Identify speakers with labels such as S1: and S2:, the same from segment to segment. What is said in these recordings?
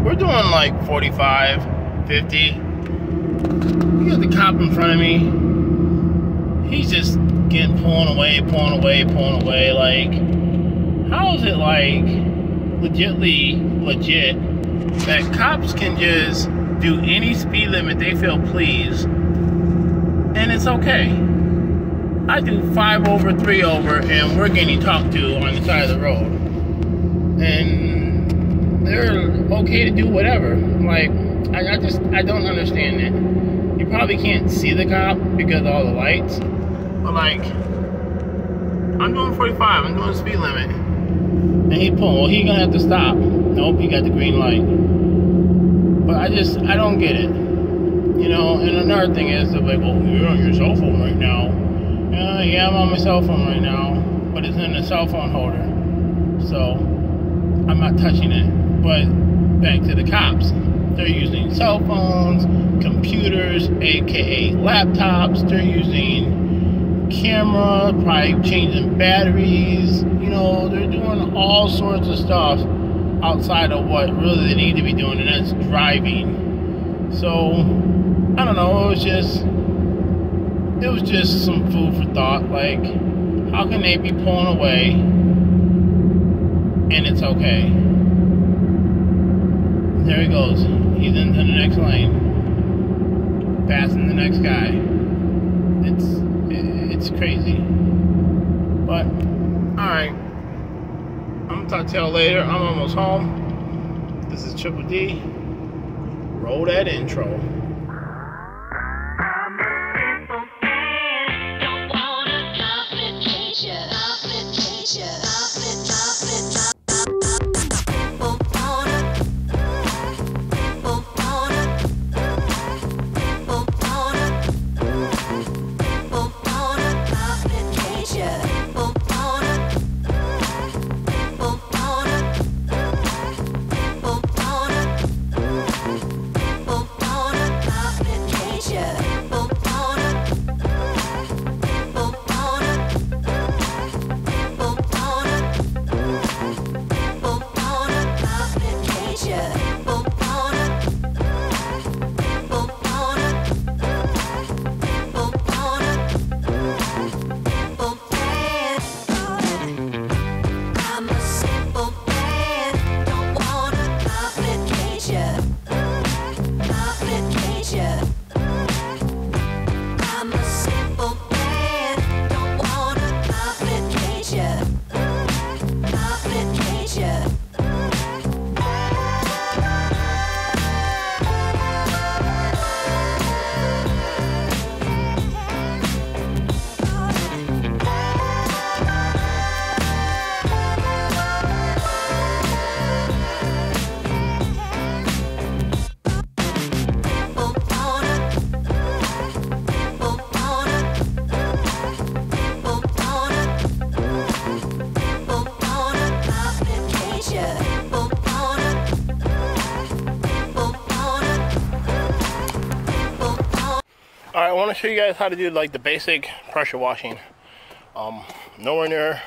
S1: we're doing like 45, 50. You got the cop in front of me. He's just pulling away. Like, how is it like legit that cops can just do any speed limit they feel pleased and it's okay? I do 5 over, 3 over, and we're getting talked to on the side of the road. And they're okay to do whatever. Like, I don't understand that. You probably can't see the cop because of all the lights. But like, I'm doing 45, I'm doing speed limit. And he pulling, well, he gonna have to stop. Nope, he got the green light. But I don't get it. You know, and another thing is, they're like, well, you're on your cell phone right now. Yeah, I'm on my cell phone right now, but it's in a cell phone holder. So, I'm not touching it. But, back to the cops. They're using cell phones, computers, aka laptops. They're using camera, probably changing batteries. You know, they're doing all sorts of stuff outside of what really they need to be doing, and that's driving. So, I don't know, it was just some food for thought. Like, how can they be pulling away and it's okay? There he goes. He's into the next lane, passing the next guy. It's crazy. But, alright. I'm gonna talk to y'all later. I'm almost home. This is Triple D. Roll that intro. Alright, I want to show you guys how to do like the basic pressure washing. Nowhere near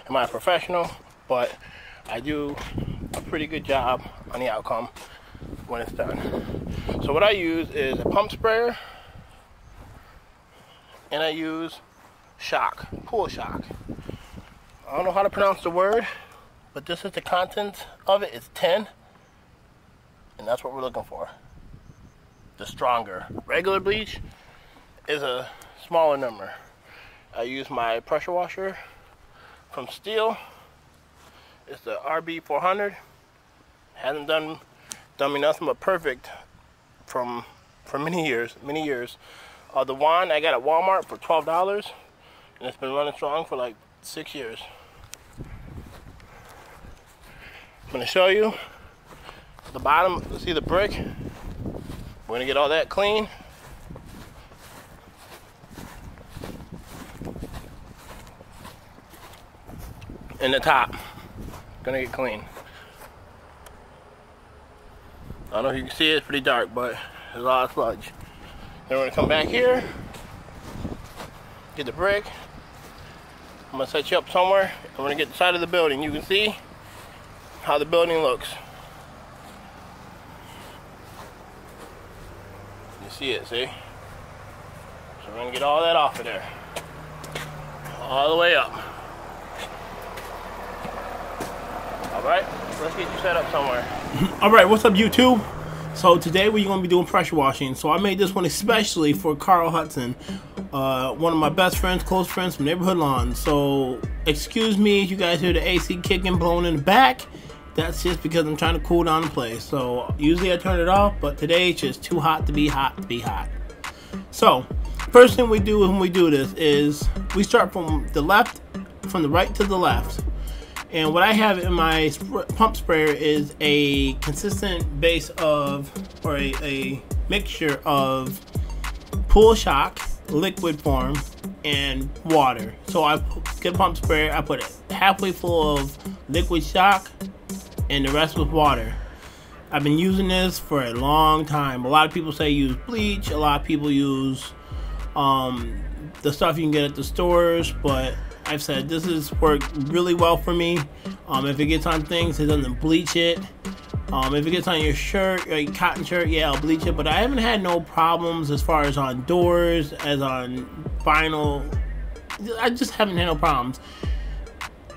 S1: am I a professional, but I do a pretty good job on the outcome when it's done. So what I use is a pump sprayer, and I use shock, pool shock. I don't know how to pronounce the word, but this is the contents of it. It's 10, and that's what we're looking for. The stronger. Regular bleach is a smaller number. I use my pressure washer from Steel. It's the RB400. Hasn't done me nothing but perfect for many years. The wand I got at Walmart for $12, and it's been running strong for like 6 years. I'm gonna show you the bottom. See the brick? We're gonna get all that clean. And the top, gonna get clean. I don't know if you can see it, it's pretty dark, but there's a lot of sludge. Then we're gonna come back here, get the brick. I'm gonna set you up somewhere, and we're gonna get the side of the building. You can see how the building looks. see it, see? So we're gonna get all that off of there. All the way up. Alright, let's get you set up somewhere. Alright, what's up YouTube? So today we're going to be doing pressure washing. So I made this one especially for Carl Hudson, one of my best friends, close friends from Neighborhood Lawn. So excuse me if you guys hear the AC kicking, blowing in the back. That's just because I'm trying to cool down the place. So usually I turn it off, but today it's just too hot to be hot to be hot. So first thing we do when we do this is we start from the right to the left. And what I have in my pump sprayer is a consistent base of, or a mixture of Pool Shock, liquid form, and water. So I get a pump sprayer, I put it halfway full of liquid shock, and the rest with water. I've been using this for a long time. A lot of people say use bleach, a lot of people use the stuff you can get at the stores, but I've said this has worked really well for me. If it gets on things, it doesn't bleach it. If it gets on your shirt, your cotton shirt, yeah, I'll bleach it. But I haven't had no problems as far as on doors, as on vinyl. I just haven't had no problems.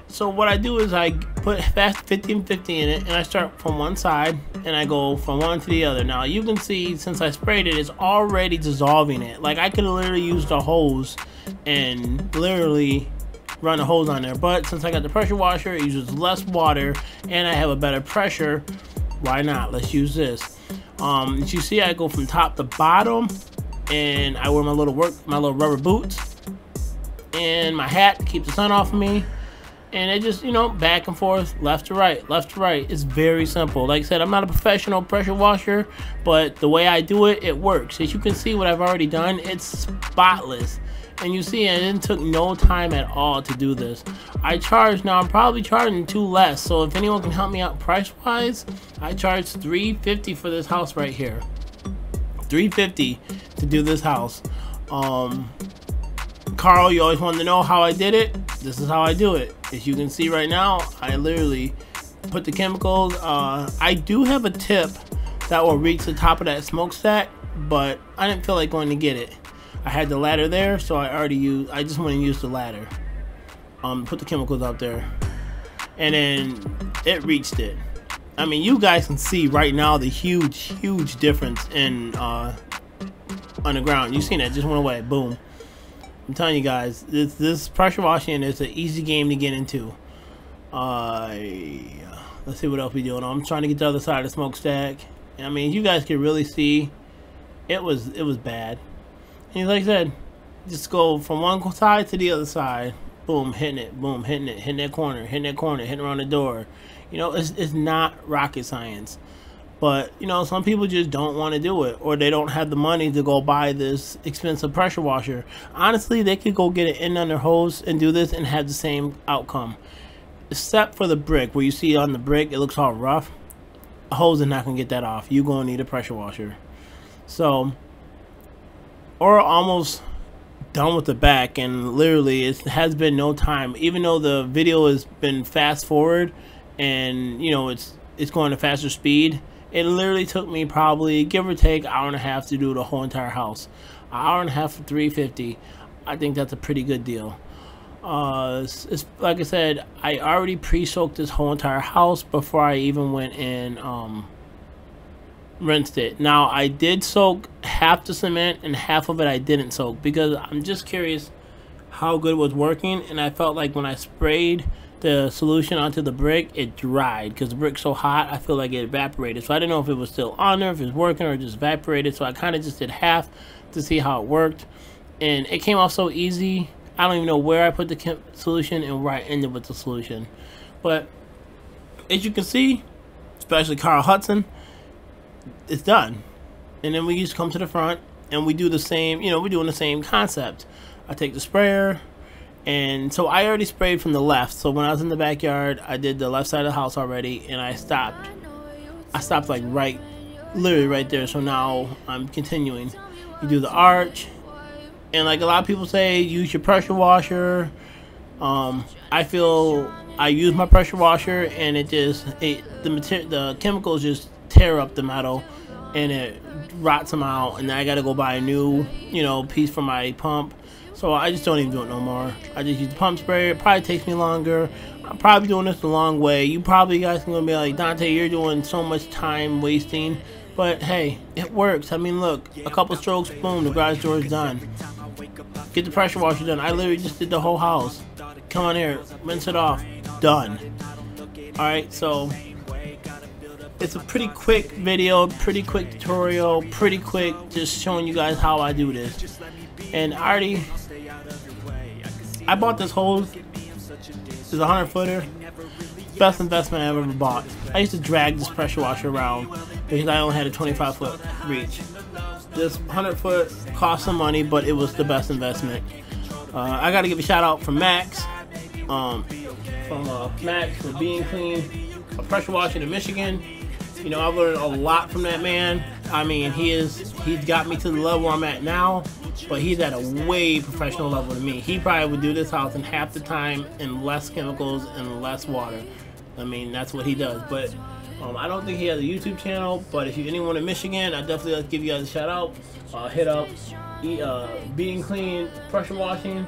S1: So what I do is I put fast 50-50 in it, and I start from one side, and I go from one to the other. Now you can see, since I sprayed it, it's already dissolving it. Like I could literally use the hose and literally run a hose on there, but since I got the pressure washer, it uses less water and I have a better pressure. Why not? Let's use this. As you see, I go from top to bottom, and I wear my little rubber boots and my hat to keep the sun off of me, and it just, you know, back and forth, left to right, left to right. It's very simple. Like I said, I'm not a professional pressure washer, but the way I do it, it works. As you can see what I've already done, it's spotless. And you see, it took no time at all to do this. I charge, now I'm probably charging too less, so if anyone can help me out price wise, I charge $350 for this house right here. $350 to do this house. Carl, you always wanted to know how I did it. This is how I do it. As you can see right now, I literally put the chemicals. I do have a tip that will reach the top of that smokestack, but I didn't feel like going to get it. I had the ladder there, so I just want to use the ladder. Put the chemicals out there, and then it reached it. I mean, you guys can see right now the huge difference in on the ground. You seen that? Just went away. Boom. I'm telling you guys, this pressure washing is an easy game to get into. Let's see what else we doing. I'm trying to get the other side of the smokestack. I mean, you guys can really see it was bad. And like I said, just go from one side to the other side. Boom, hitting it. Boom, hitting it. Hitting that corner. Hitting that corner. Hitting around the door. You know, it's not rocket science. But, you know, some people just don't want to do it. Or they don't have the money to go buy this expensive pressure washer. Honestly, they could go get an in-under hose and do this and have the same outcome. Except for the brick. Where you see on the brick, it looks all rough. A hose is not going to get that off. You're going to need a pressure washer. So, or almost done with the back, and literally it has been no time, even though the video has been fast forward and, you know, it's going at faster speed. It literally took me probably, give or take, an hour and a half to do the whole entire house. An hour and a half for $350. I think that's a pretty good deal. It's like I said, I already pre-soaked this whole entire house before I even went and rinsed it. Now I did soak half the cement and half of it I didn't soak, because I'm just curious how good it was working, and I felt like when I sprayed the solution onto the brick, it dried because the brick's so hot. I feel like it evaporated, so I didn't know if it was still on there, if it was working, or just evaporated. So I kind of just did half to see how it worked, and it came off so easy. I don't even know where I put the solution and where I ended with the solution. But as you can see, especially Carl Hudson, it's done. And then we just come to the front and we do the same, you know, we're doing the same concept. I take the sprayer, and so I already sprayed from the left. So when I was in the backyard, I did the left side of the house already, and I stopped like literally right there. So now I'm continuing. You do the arch, and like a lot of people say, use your pressure washer. I feel I use my pressure washer, and the chemicals just tear up the metal, and it rots them out, and then I gotta go buy a new, you know, piece for my pump. So I just don't even do it no more. I just use the pump sprayer. It probably takes me longer. I'm probably doing this the long way. You probably guys are gonna be like, Dante, you're doing so much time wasting. But hey, it works. I mean, look, a couple strokes, boom, the garage door is done. Get the pressure washer done. I literally just did the whole house. Come on here, rinse it off, done. Alright, so it's a pretty quick video, pretty quick tutorial, pretty quick just showing you guys how I do this. And I bought this hose. It's a 100-footer. Best investment I've ever bought. I used to drag this pressure washer around because I only had a 25-foot reach. This 100-foot cost some money, but it was the best investment. I got to give a shout out from Max. Max for being clean, a pressure washer in Michigan. You know, I've learned a lot from that man. I mean, he's got me to the level I'm at now, but he's at a way professional level than me. He probably would do this house in half the time and less chemicals and less water. I mean, that's what he does. But I don't think he has a YouTube channel, but if you're anyone in Michigan, I definitely like to give you guys a shout out. Hit up Being Clean Pressure Washing.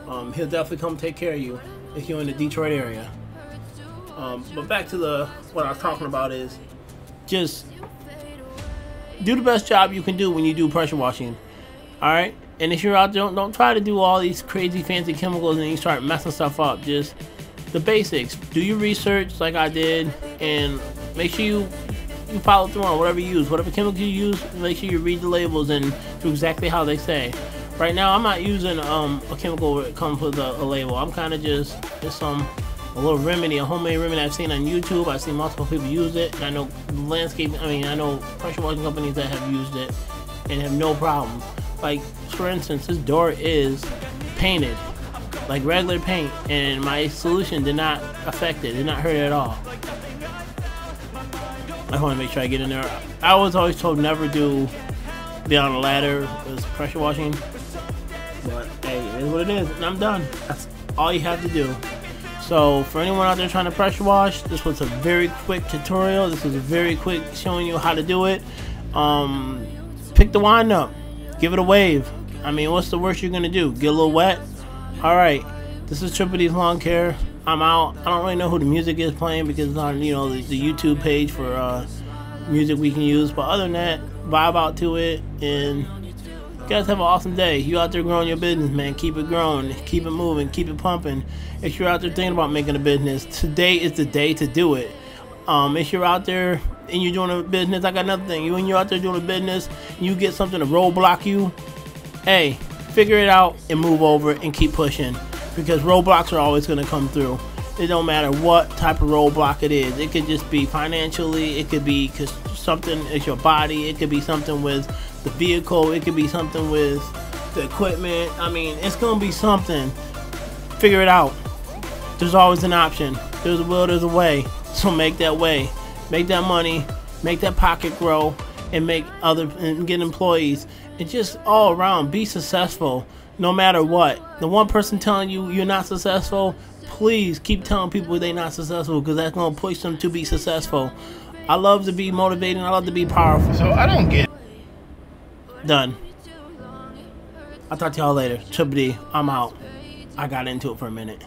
S1: He'll definitely come take care of you if you're in the Detroit area. But back to what I was talking about is just do the best job you can do when you do pressure washing. Alright? And if you're out there, don't try to do all these crazy fancy chemicals and you start messing stuff up. Just the basics. Do your research like I did, and make sure you follow through on whatever you use. Whatever chemical you use, make sure you read the labels and do exactly how they say. Right now, I'm not using a chemical that comes with a label. I'm kind of just a little remedy, a homemade remedy I've seen on YouTube. I've seen multiple people use it. And I know I know pressure washing companies that have used it and have no problem. Like, for instance, this door is painted like regular paint, and my solution did not affect it, did not hurt it at all. I want to make sure I get in there. I was always told never be on a ladder with pressure washing, but hey, it is what it is, and I'm done. That's all you have to do. So for anyone out there trying to pressure wash, this was a very quick tutorial. This was a very quick showing you how to do it. Pick the wand up, give it a wave. I mean, what's the worst you're gonna do? Get a little wet? Alright, this is Triple D's Lawn Care. I'm out. I don't really know who the music is playing because it's on, you know, the YouTube page for music we can use. But other than that, vibe out to it, and you guys have an awesome day. You out there growing your business, man. Keep it growing, keep it moving, keep it pumping. If you're out there thinking about making a business, today is the day to do it. If you're out there and you're doing a business, I got another thing. When you're out there doing a business and you get something to roadblock you, hey, figure it out and move over and keep pushing, because roadblocks are always going to come through. It don't matter what type of roadblock it is. It could just be financially, it could be because something is your body, it could be something with the vehicle, it could be something with the equipment. I mean, it's going to be something. Figure it out. There's always an option. There's a will, there's a way. So make that way. Make that money, make that pocket grow, and get employees. And just all around be successful no matter what. The one person telling you you're not successful, please keep telling people they're not successful, because that's going to push them to be successful. I love to be motivating, I love to be powerful. So I don't get done. I'll talk to y'all later. Triple D, I'm out. I got into it for a minute.